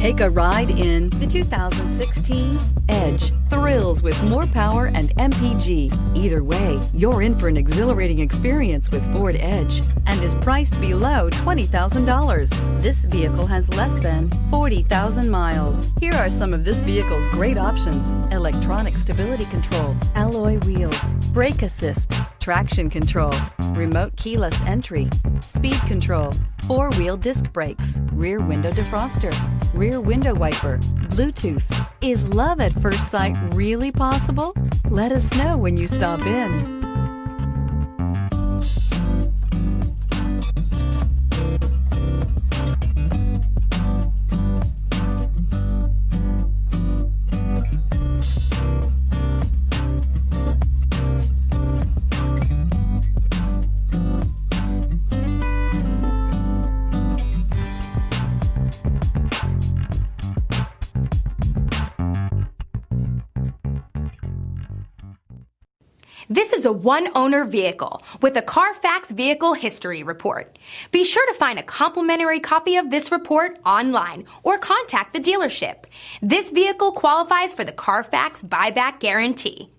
Take a ride in the 2016 Edge. Thrills with more power and MPG. Either way, you're in for an exhilarating experience with Ford Edge and is priced below $20,000. This vehicle has less than 40,000 miles. Here are some of this vehicle's great options: electronic stability control, alloy wheels, brake assist, traction control, remote keyless entry, speed control, four-wheel disc brakes, rear window defroster, rear window wiper, Bluetooth. Is love at first sight really possible? Let us know when you stop in. This is a one-owner vehicle with a CARFAX Vehicle History Report. Be sure to find a complimentary copy of this report online or contact the dealership. This vehicle qualifies for the CARFAX Buyback Guarantee.